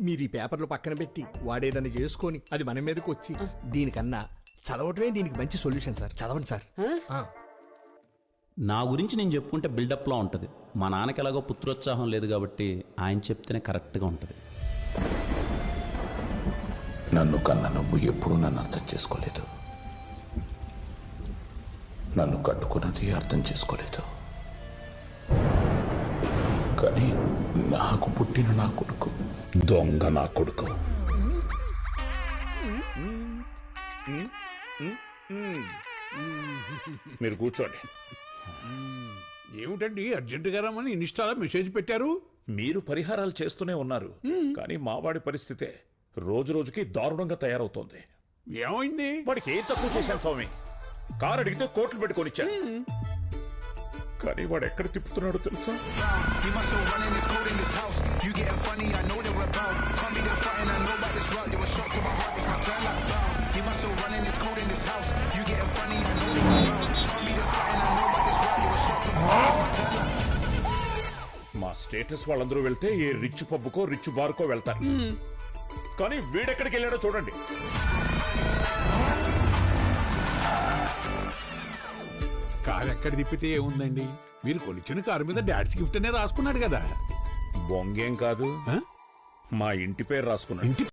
మీరు ఈ పేపర్లు పక్కన పెట్టి వాడేదని చేసుకొని అది మన మీదకి వచ్చి దీనికన్నా చదవటమే దీనికి మంచి సొల్యూషన్ సార్. చదవండి సార్. నా గురించి నేను చెప్పుకుంటే బిల్డప్లా ఉంటుంది. మా నాన్నకి ఎలాగో పుత్రోత్సాహం లేదు కాబట్టి ఆయన చెప్తేనే కరెక్ట్గా ఉంటుంది. నన్ను కన్న నువ్వు ఎప్పుడూ నన్ను అర్థం చేసుకోలేదు. నన్ను కట్టుకున్నది అర్థం చేసుకోలేదు. కానీ నాకు పుట్టిన నా కొడుకు దొంగ. నా కొడుకు మీరు కూర్చోండి. ఏమిటండి అర్జెంటుగా రమ్మని ఇన్స్టాలో మెసేజ్ పెట్టారు? మీరు పరిహారాలు చేస్తూనే ఉన్నారు, కానీ మావాడి పరిస్థితే రోజు రోజుకి దారుణంగా తయారవుతోంది. ఏమైంది? వాడికి ఏం తక్కువ చేశాను స్వామి? కారు అడిగితే కోట్లు పెట్టుకొనిచ్చాను, కానీ వాడు ఎక్కడ తిప్పుతున్నాడో తెలుసా? మా స్టేటస్ వాళ్ళందరూ వెళ్తే ఏ రిచ్ పబ్బుకో రిచ్ బార్కో వెళ్తారు, కానీ వీడెక్కడికి వెళ్ళాడో చూడండి. కారు ఎక్కడ తిప్పితే ఏముందండి? మీరు కొనిచ్చిన కారు మీద డాడ్స్ గిఫ్ట్ అనే రాసుకున్నాడు కదా. బొంగేం కాదు, ఆ? మా ఇంటి పేరు రాసుకున్నాడు. ఇంటి